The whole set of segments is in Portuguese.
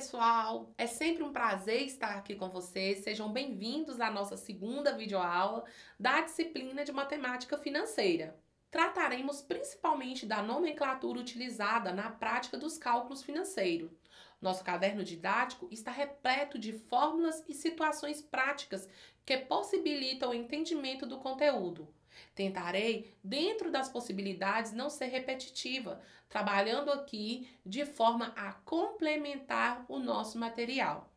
pessoal! É sempre um prazer estar aqui com vocês. Sejam bem-vindos à nossa segunda videoaula da disciplina de Matemática Financeira. Trataremos principalmente da nomenclatura utilizada na prática dos cálculos financeiros. Nosso caderno didático está repleto de fórmulas e situações práticas que possibilitam o entendimento do conteúdo. Tentarei, dentro das possibilidades, não ser repetitiva, trabalhando aqui de forma a complementar o nosso material.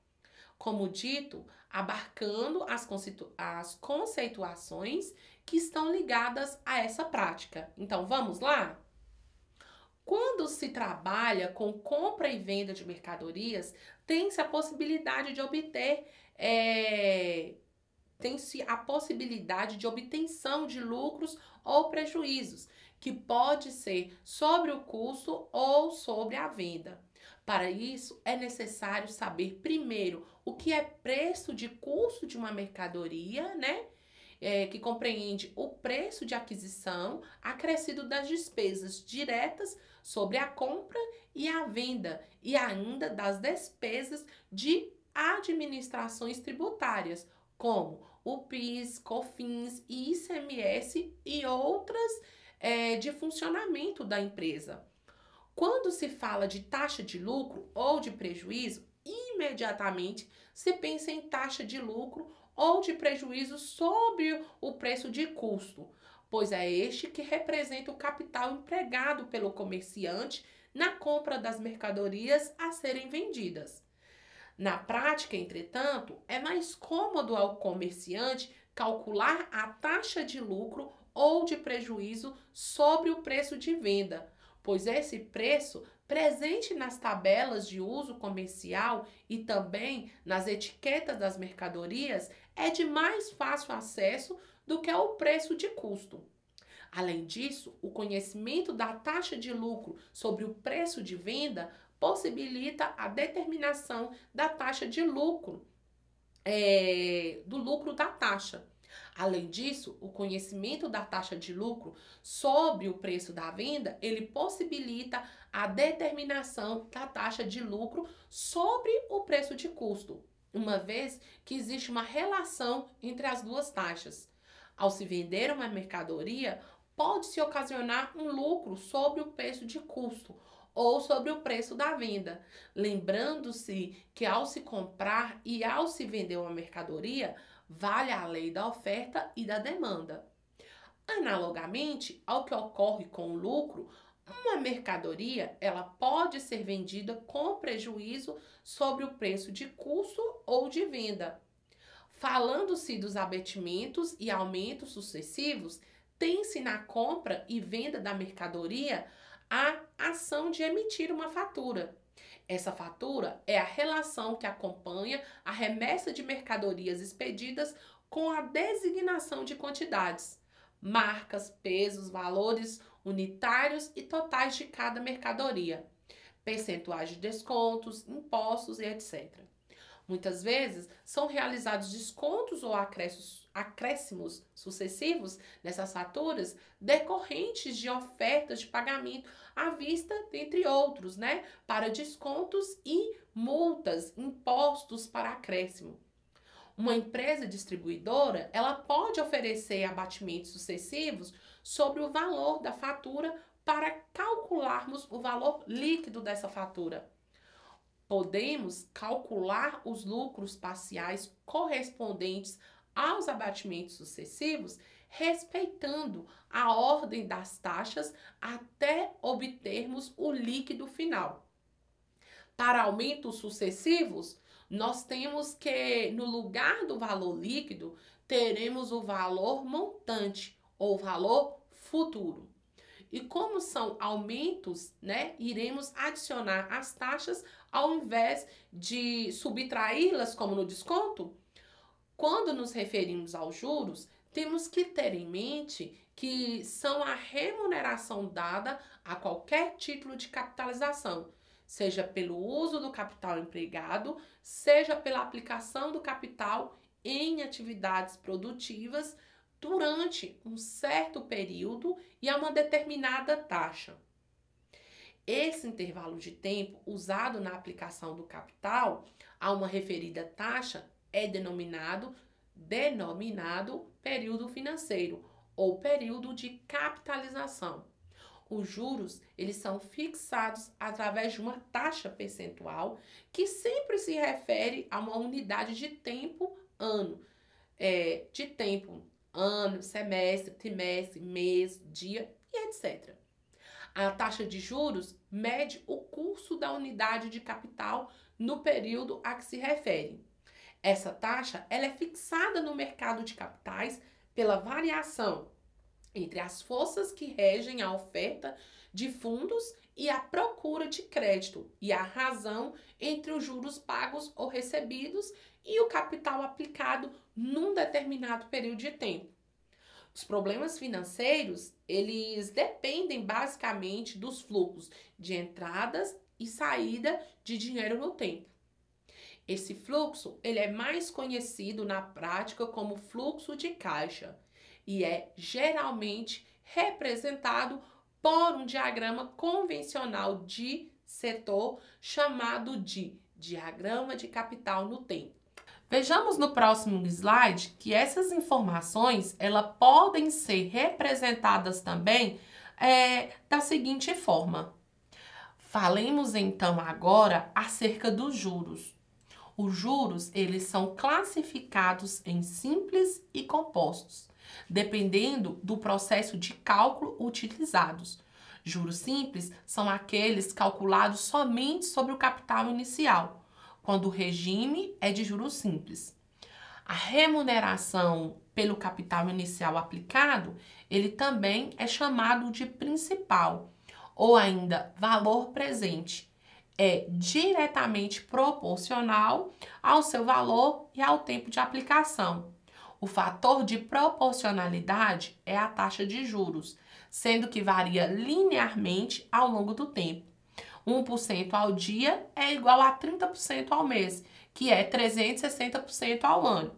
Como dito, abarcando as conceituações que estão ligadas a essa prática. Então, vamos lá? Quando se trabalha com compra e venda de mercadorias, tem-se a possibilidade de obtenção de lucros ou prejuízos, que pode ser sobre o custo ou sobre a venda. Para isso, é necessário saber primeiro o que é preço de custo de uma mercadoria, né? Que compreende o preço de aquisição acrescido das despesas diretas sobre a compra e a venda, e ainda das despesas de administrações tributárias, como o PIS, COFINS, ICMS e outras de funcionamento da empresa. Quando se fala de taxa de lucro ou de prejuízo, imediatamente se pensa em taxa de lucro ou de prejuízo sobre o preço de custo, pois é este que representa o capital empregado pelo comerciante na compra das mercadorias a serem vendidas. Na prática, entretanto, é mais cômodo ao comerciante calcular a taxa de lucro ou de prejuízo sobre o preço de venda, pois esse preço, presente nas tabelas de uso comercial e também nas etiquetas das mercadorias, é de mais fácil acesso do que o preço de custo. Além disso, o conhecimento da taxa de lucro sobre o preço de venda possibilita a determinação da taxa de lucro, do lucro da taxa. Além disso, o conhecimento da taxa de lucro sobre o preço da venda, ele possibilita a determinação da taxa de lucro sobre o preço de custo, uma vez que existe uma relação entre as duas taxas. Ao se vender uma mercadoria, pode-se ocasionar um lucro sobre o preço de custo ou sobre o preço da venda, lembrando-se que ao se comprar e ao se vender uma mercadoria, vale a lei da oferta e da demanda. Analogamente ao que ocorre com o lucro, uma mercadoria ela pode ser vendida com prejuízo sobre o preço de custo ou de venda. Falando-se dos abatimentos e aumentos sucessivos, tem-se na compra e venda da mercadoria a ação de emitir uma fatura. Essa fatura é a relação que acompanha a remessa de mercadorias expedidas com a designação de quantidades, marcas, pesos, valores unitários e totais de cada mercadoria, percentuais de descontos, impostos e etc. Muitas vezes são realizados descontos ou acréscimos sucessivos nessas faturas decorrentes de ofertas de pagamento à vista, entre outros, né? Para descontos e multas, impostos para acréscimo. Uma empresa distribuidora, ela pode oferecer abatimentos sucessivos sobre o valor da fatura para calcularmos o valor líquido dessa fatura. Podemos calcular os lucros parciais correspondentes aos abatimentos sucessivos, respeitando a ordem das taxas até obtermos o líquido final. Para aumentos sucessivos, nós temos que, no lugar do valor líquido, teremos o valor montante ou valor futuro. E como são aumentos, né, iremos adicionar as taxas ao invés de subtraí-las como no desconto. Quando nos referimos aos juros, temos que ter em mente que são a remuneração dada a qualquer título de capitalização, seja pelo uso do capital empregado, seja pela aplicação do capital em atividades produtivas durante um certo período e a uma determinada taxa. Esse intervalo de tempo usado na aplicação do capital a uma referida taxa é denominado período financeiro ou período de capitalização. Os juros, eles são fixados através de uma taxa percentual que sempre se refere a uma unidade de tempo ano. Ano, semestre, trimestre, mês, dia e etc. A taxa de juros mede o curso da unidade de capital no período a que se refere. Essa taxa ela é fixada no mercado de capitais pela variação entre as forças que regem a oferta de fundos e a procura de crédito e a razão entre os juros pagos ou recebidos e o capital aplicado num determinado período de tempo. Os problemas financeiros, eles dependem basicamente dos fluxos de entradas e saída de dinheiro no tempo. Esse fluxo, ele é mais conhecido na prática como fluxo de caixa e é geralmente representado por um diagrama convencional de setor chamado de diagrama de capital no tempo. Vejamos no próximo slide que essas informações elas podem ser representadas também da seguinte forma. Falemos então agora acerca dos juros. Os juros, eles são classificados em simples e compostos, dependendo do processo de cálculo utilizados. Juros simples são aqueles calculados somente sobre o capital inicial, quando o regime é de juros simples. A remuneração pelo capital inicial aplicado, ele também é chamado de principal, ou ainda valor presente. É diretamente proporcional ao seu valor e ao tempo de aplicação. O fator de proporcionalidade é a taxa de juros, sendo que varia linearmente ao longo do tempo. 1% ao dia é igual a 30% ao mês, que é 360% ao ano.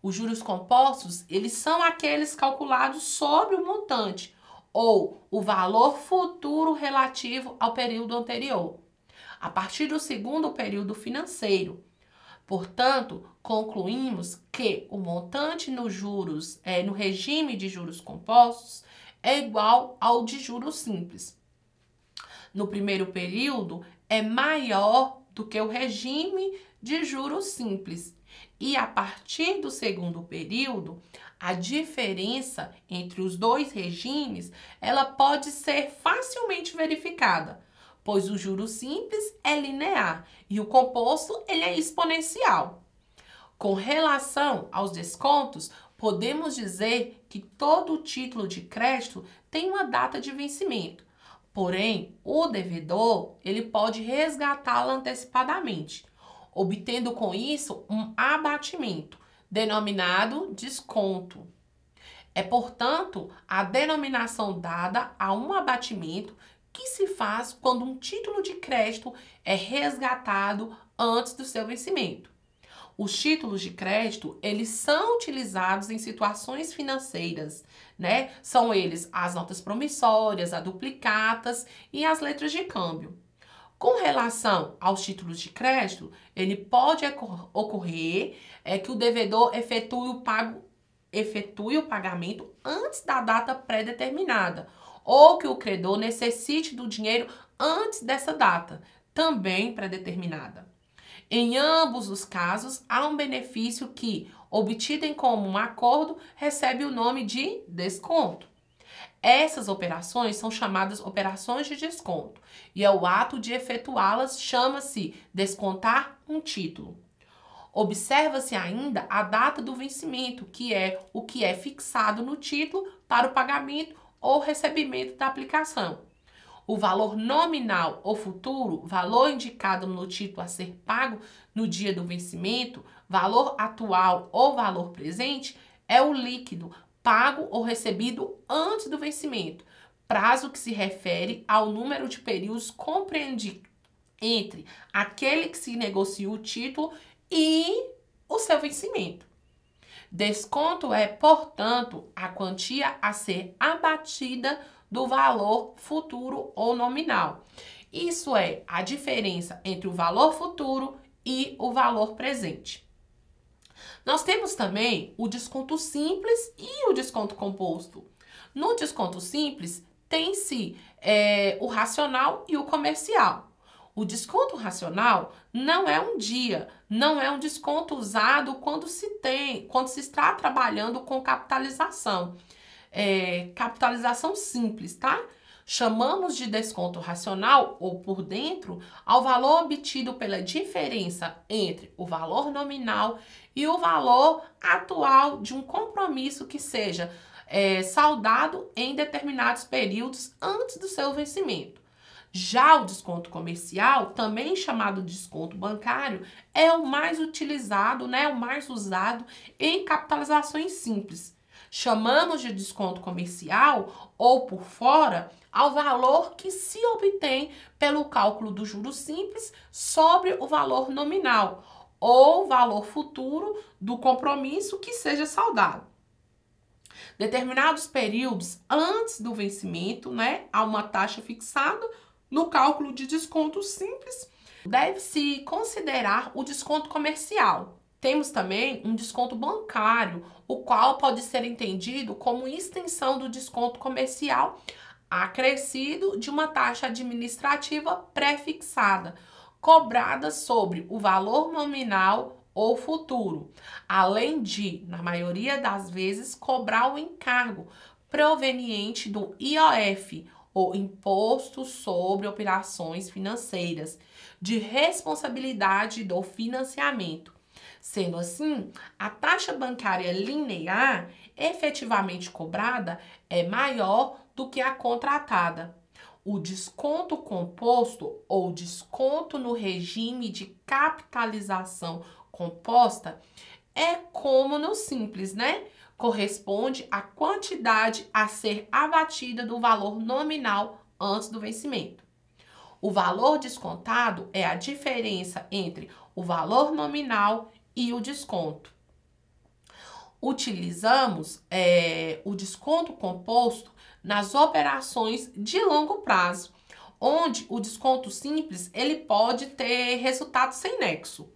Os juros compostos, eles são aqueles calculados sobre o montante ou o valor futuro relativo ao período anterior, a partir do segundo período financeiro. Portanto, concluímos que o montante nos juros, no regime de juros compostos, é igual ao de juros simples. No primeiro período, é maior do que o regime de juros simples. E a partir do segundo período, a diferença entre os dois regimes, ela pode ser facilmente verificada, pois o juro simples é linear e o composto ele é exponencial. Com relação aos descontos, podemos dizer que todo título de crédito tem uma data de vencimento. Porém, o devedor ele pode resgatá-la antecipadamente, obtendo com isso um abatimento, denominado desconto. É, portanto, a denominação dada a um abatimento que se faz quando um título de crédito é resgatado antes do seu vencimento. Os títulos de crédito, eles são utilizados em situações financeiras, né? São eles as notas promissórias, as duplicatas e as letras de câmbio. Com relação aos títulos de crédito, ele pode ocorrer que o devedor efetue o pagamento antes da data pré-determinada, ou que o credor necessite do dinheiro antes dessa data, também pré-determinada. Em ambos os casos, há um benefício que, obtido em comum acordo, recebe o nome de desconto. Essas operações são chamadas operações de desconto, e o ato de efetuá-las chama-se descontar um título. Observa-se ainda a data do vencimento, que é o que é fixado no título para o pagamento ou recebimento da aplicação. O valor nominal ou futuro, valor indicado no título a ser pago no dia do vencimento, valor atual ou valor presente, é o líquido pago ou recebido antes do vencimento, prazo que se refere ao número de períodos compreendido entre aquele que se negocia o título e o seu vencimento. Desconto é, portanto, a quantia a ser abatida do valor futuro ou nominal. Isso é a diferença entre o valor futuro e o valor presente. Nós temos também o desconto simples e o desconto composto. No desconto simples, tem-se o racional e o comercial. O desconto racional não é um dia, não é um desconto usado quando se está trabalhando com capitalização. Capitalização simples, tá? Chamamos de desconto racional ou por dentro ao valor obtido pela diferença entre o valor nominal e o valor atual de um compromisso que seja saldado em determinados períodos antes do seu vencimento. Já o desconto comercial, também chamado de desconto bancário, é o mais utilizado, né, o mais usado em capitalizações simples. Chamamos de desconto comercial ou por fora ao valor que se obtém pelo cálculo do juros simples sobre o valor nominal ou valor futuro do compromisso que seja saldado. Determinados períodos antes do vencimento, né, há uma taxa fixada no cálculo de desconto simples. Deve-se considerar o desconto comercial. Temos também um desconto bancário, o qual pode ser entendido como extensão do desconto comercial acrescido de uma taxa administrativa pré-fixada, cobrada sobre o valor nominal ou futuro, além de, na maioria das vezes, cobrar o encargo proveniente do IOF, ou Imposto sobre Operações Financeiras, de responsabilidade do financiamento. Sendo assim, a taxa bancária linear efetivamente cobrada é maior do que a contratada. O desconto composto ou desconto no regime de capitalização composta é como no simples, né? Corresponde à quantidade a ser abatida do valor nominal antes do vencimento. O valor descontado é a diferença entre o valor nominal e o desconto. Utilizamos o desconto composto nas operações de longo prazo, onde o desconto simples ele pode ter resultado sem nexo.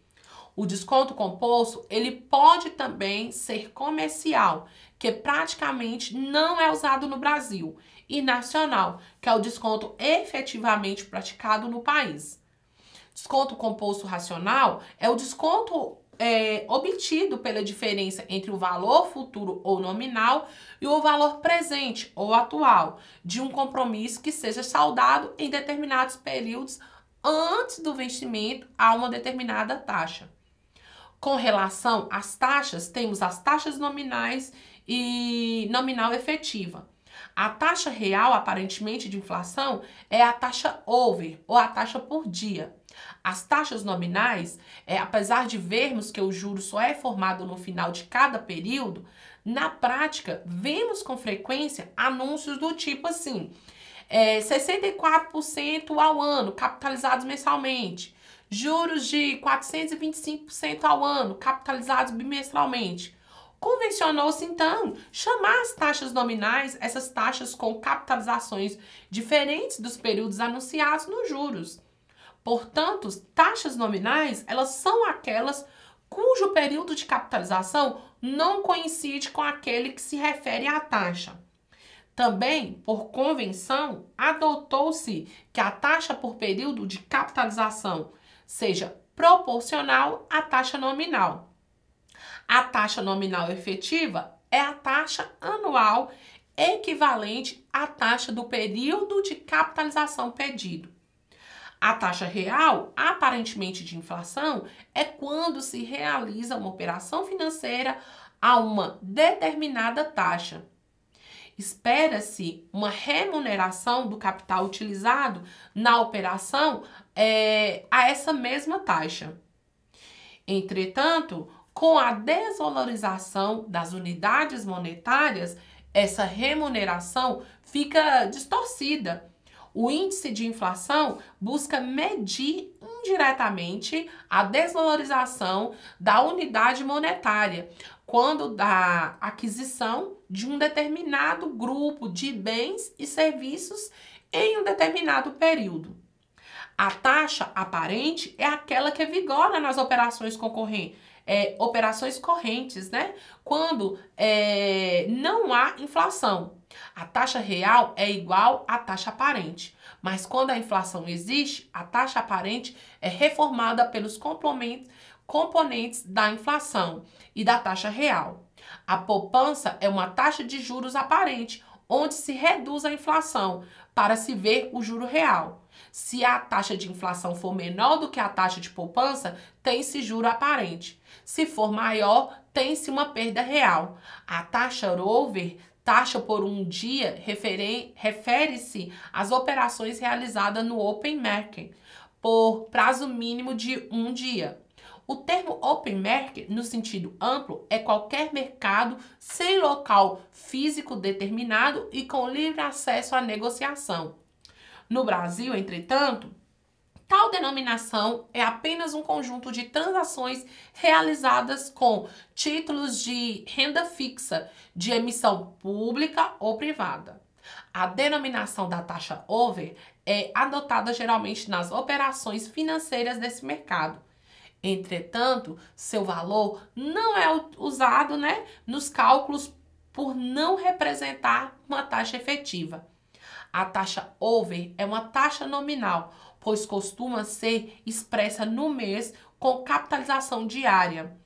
O desconto composto ele pode também ser comercial, que praticamente não é usado no Brasil, e nacional, que é o desconto efetivamente praticado no país. Desconto composto racional é o desconto obtido pela diferença entre o valor futuro ou nominal e o valor presente ou atual de um compromisso que seja saldado em determinados períodos antes do vencimento a uma determinada taxa. Com relação às taxas, temos as taxas nominais e nominal efetiva. A taxa real, aparentemente, de inflação é a taxa over, ou a taxa por dia. As taxas nominais, apesar de vermos que o juro só é formado no final de cada período, na prática, vemos com frequência anúncios do tipo assim, 64% ao ano, capitalizados mensalmente. Juros de 425% ao ano, capitalizados bimestralmente. Convencionou-se, então, chamar as taxas nominais, essas taxas com capitalizações diferentes dos períodos anunciados nos juros. Portanto, taxas nominais, elas são aquelas cujo período de capitalização não coincide com aquele que se refere à taxa. Também, por convenção, adotou-se que a taxa por período de capitalização seja proporcional à taxa nominal. A taxa nominal efetiva é a taxa anual equivalente à taxa do período de capitalização pedido. A taxa real, aparentemente de inflação, é quando se realiza uma operação financeira a uma determinada taxa. Espera-se uma remuneração do capital utilizado na operação a essa mesma taxa. Entretanto, com a desvalorização das unidades monetárias, essa remuneração fica distorcida. O índice de inflação busca medir indiretamente a desvalorização da unidade monetária quando da aquisição de um determinado grupo de bens e serviços em um determinado período. A taxa aparente é aquela que vigora nas operações operações correntes, né? Quando não há inflação. A taxa real é igual à taxa aparente, mas quando a inflação existe, a taxa aparente é reformada pelos componentes da inflação e da taxa real. A poupança é uma taxa de juros aparente, onde se reduz a inflação para se ver o juro real. Se a taxa de inflação for menor do que a taxa de poupança, tem-se juro aparente. Se for maior, tem-se uma perda real. A taxa over, taxa por um dia, refere-se às operações realizadas no open market por prazo mínimo de um dia. O termo open market, no sentido amplo, é qualquer mercado sem local físico determinado e com livre acesso à negociação. No Brasil, entretanto, tal denominação é apenas um conjunto de transações realizadas com títulos de renda fixa, de emissão pública ou privada. A denominação da taxa over é adotada geralmente nas operações financeiras desse mercado. Entretanto, seu valor não é usado, nos cálculos por não representar uma taxa efetiva. A taxa over é uma taxa nominal, pois costuma ser expressa no mês com capitalização diária.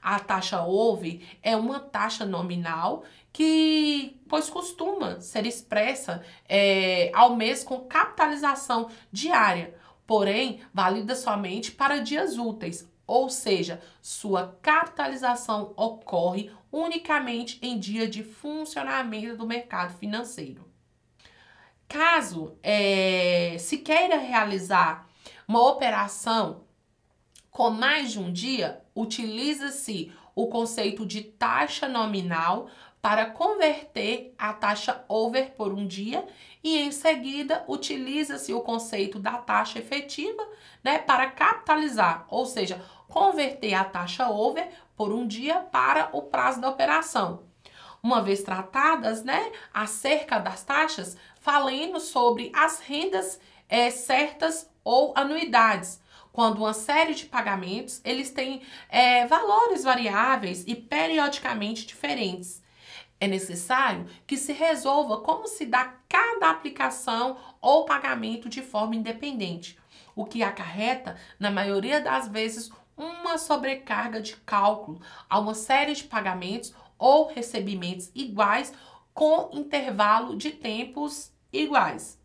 A taxa over é uma taxa nominal pois costuma ser expressa ao mês com capitalização diária, porém válida somente para dias úteis, ou seja, sua capitalização ocorre unicamente em dia de funcionamento do mercado financeiro. Caso se queira realizar uma operação com mais de um dia, utiliza-se o conceito de taxa nominal para converter a taxa over por um dia e, em seguida, utiliza-se o conceito da taxa efetiva, para capitalizar, ou seja, converter a taxa over por um dia para o prazo da operação. Uma vez tratadas, acerca das taxas, falando sobre as rendas certas ou anuidades, quando uma série de pagamentos eles têm valores variáveis e periodicamente diferentes. É necessário que se resolva como se dá cada aplicação ou pagamento de forma independente, o que acarreta, na maioria das vezes, uma sobrecarga de cálculo a uma série de pagamentos ou recebimentos iguais com intervalo de tempos iguais.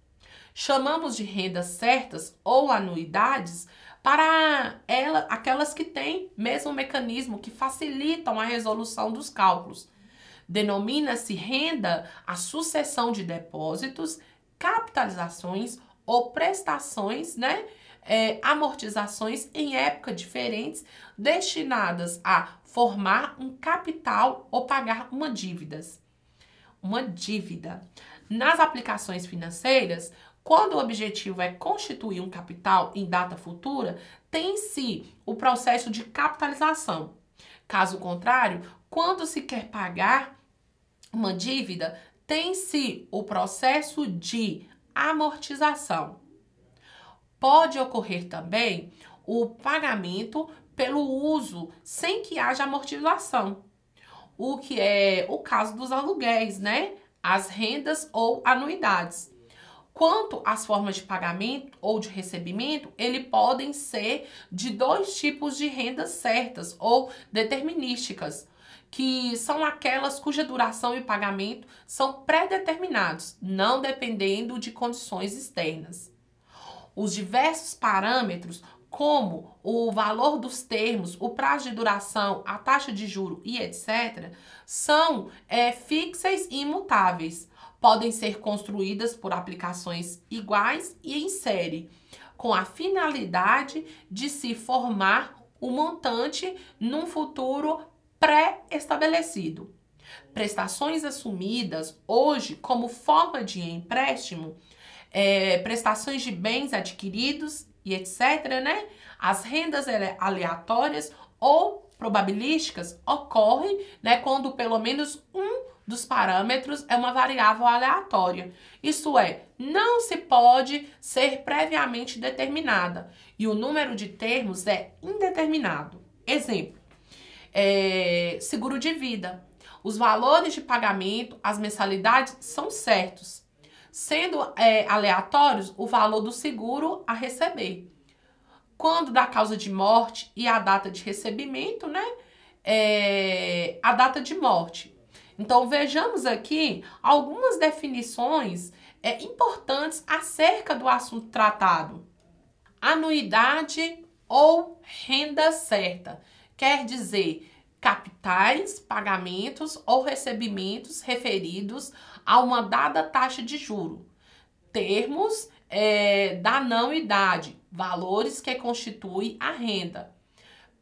Chamamos de rendas certas ou anuidades para aquelas que têm mesmo mecanismo que facilitam a resolução dos cálculos. Denomina-se renda a sucessão de depósitos, capitalizações ou prestações, amortizações em épocas diferentes destinadas a formar um capital ou pagar uma dívida. Nas aplicações financeiras, quando o objetivo é constituir um capital em data futura, tem-se o processo de capitalização. Caso contrário, quando se quer pagar uma dívida, tem-se o processo de amortização. Pode ocorrer também o pagamento pelo uso sem que haja amortização, o que é o caso dos aluguéis, as rendas ou anuidades. Quanto às formas de pagamento ou de recebimento, eles podem ser de dois tipos de rendas certas ou determinísticas, que são aquelas cuja duração e pagamento são pré-determinados, não dependendo de condições externas. Os diversos parâmetros, como o valor dos termos, o prazo de duração, a taxa de juro e etc., são fixas e imutáveis. Podem ser construídas por aplicações iguais e em série, com a finalidade de se formar o montante num futuro pré-estabelecido. Prestações assumidas hoje como forma de empréstimo prestações de bens adquiridos e etc., né? As rendas aleatórias ou probabilísticas ocorrem, né, quando pelo menos um dos parâmetros é uma variável aleatória. Isso é, não se pode ser previamente determinada e o número de termos é indeterminado. Exemplo, seguro de vida. Os valores de pagamento, as mensalidades são certos, sendo aleatórios o valor do seguro a receber. Quando da causa de morte e a data de recebimento, né? A data de morte. Então, vejamos aqui algumas definições importantes acerca do assunto tratado. Anuidade ou renda certa quer dizer capitais, pagamentos ou recebimentos referidos a uma dada taxa de juro. Termos da anuidade, valores que constituem a renda.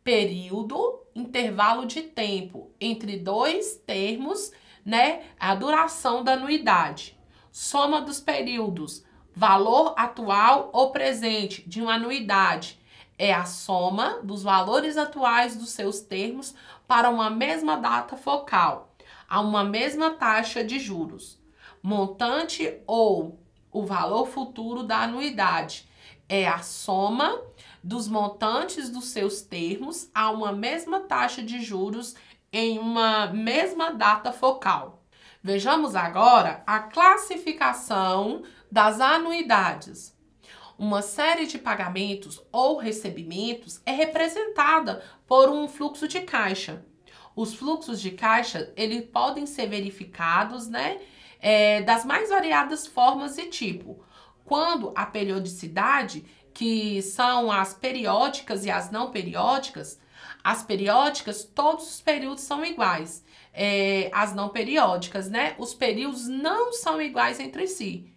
Período, intervalo de tempo entre dois termos, né? A duração da anuidade. Soma dos períodos, valor atual ou presente de uma anuidade. É a soma dos valores atuais dos seus termos para uma mesma data focal, a uma mesma taxa de juros. Montante ou o valor futuro da anuidade é a soma dos montantes dos seus termos a uma mesma taxa de juros em uma mesma data focal. Vejamos agora a classificação das anuidades. Uma série de pagamentos ou recebimentos é representada por um fluxo de caixa. Os fluxos de caixa, eles podem ser verificados, né, das mais variadas formas e tipo. Quando a periodicidade, que são as periódicas e as não periódicas, as periódicas, todos os períodos são iguais. As não periódicas, né, os períodos não são iguais entre si.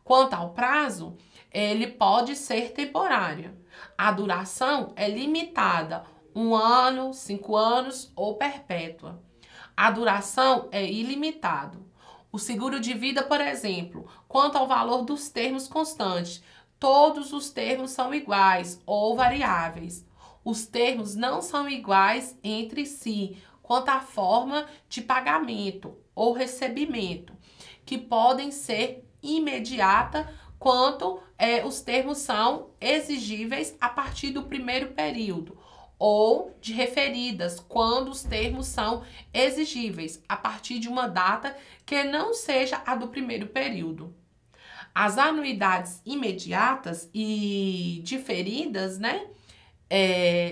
Quanto ao prazo, ele pode ser temporário. A duração é limitada, 1 ano, 5 anos ou perpétua. A duração é ilimitado. O seguro de vida, por exemplo, quanto ao valor dos termos constantes, todos os termos são iguais ou variáveis. Os termos não são iguais entre si quanto à forma de pagamento ou recebimento, que podem ser imediata quanto os termos são exigíveis a partir do primeiro período, ou de referidas, quando os termos são exigíveis a partir de uma data que não seja a do primeiro período. As anuidades imediatas e diferidas, né,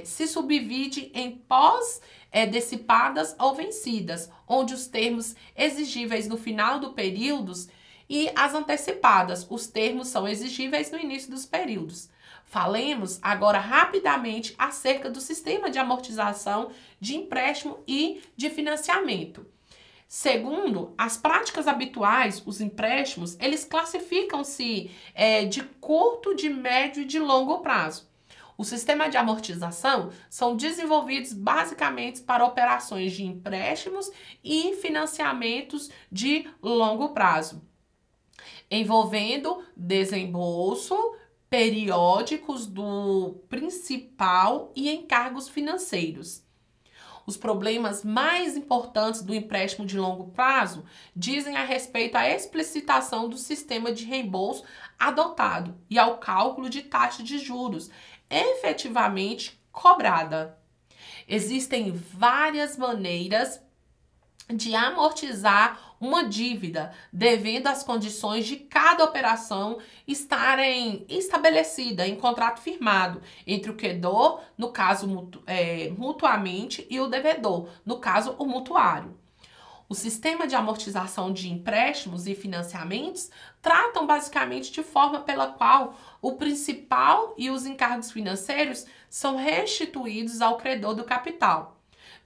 se subdivide em pós-decipadas ou vencidas, onde os termos exigíveis no final do período e as antecipadas, os termos são exigíveis no início dos períodos. Falemos agora rapidamente acerca do sistema de amortização de empréstimo e de financiamento. Segundo as práticas habituais, os empréstimos, eles classificam-se de curto, de médio e de longo prazo. O sistema de amortização são desenvolvidos basicamente para operações de empréstimos e financiamentos de longo prazo, envolvendo desembolso periódicos do principal e encargos financeiros. Os problemas mais importantes do empréstimo de longo prazo dizem a respeito à explicitação do sistema de reembolso adotado e ao cálculo de taxa de juros efetivamente cobrada. Existem várias maneiras de amortizar uma dívida, devendo as condições de cada operação estarem estabelecidas em contrato firmado entre o credor, no caso mutuamente, e o devedor, no caso o mutuário. O sistema de amortização de empréstimos e financiamentos tratam basicamente de forma pela qual o principal e os encargos financeiros são restituídos ao credor do capital.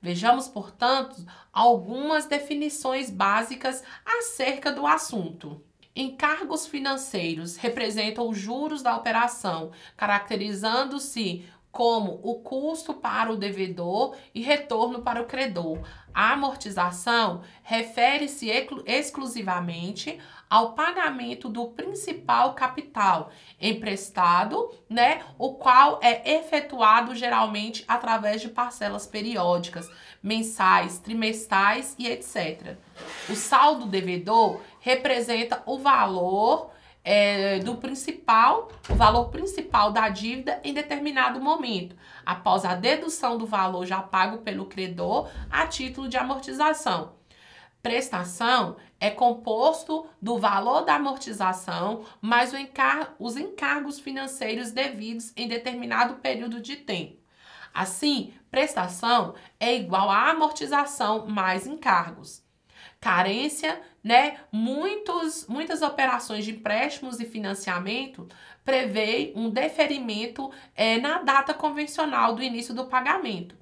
Vejamos, portanto, algumas definições básicas acerca do assunto. Encargos financeiros representam os juros da operação, caracterizando-se como o custo para o devedor e retorno para o credor. A amortização refere-se exclusivamente ao pagamento do principal capital emprestado, né, o qual é efetuado geralmente através de parcelas periódicas, mensais, trimestrais e etc. O saldo devedor representa o valor o valor principal da dívida em determinado momento, após a dedução do valor já pago pelo credor a título de amortização. Prestação é composto do valor da amortização mais os encargos financeiros devidos em determinado período de tempo. Assim, prestação é igual a amortização mais encargos. Carência, né? Muitas operações de empréstimos e financiamento prevê um deferimento na data convencional do início do pagamento.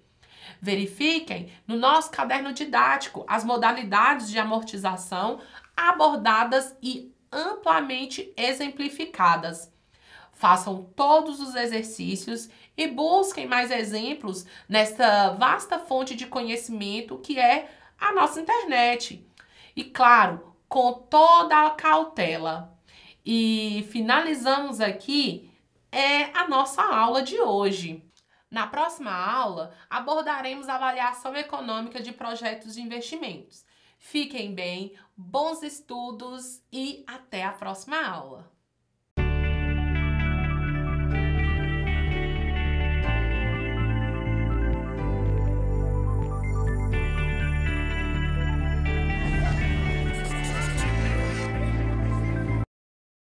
Verifiquem no nosso caderno didático as modalidades de amortização abordadas e amplamente exemplificadas. Façam todos os exercícios e busquem mais exemplos nesta vasta fonte de conhecimento que é a nossa internet. E claro, com toda a cautela. E finalizamos aqui a nossa aula de hoje. Na próxima aula, abordaremos a avaliação econômica de projetos de investimentos. Fiquem bem, bons estudos e até a próxima aula!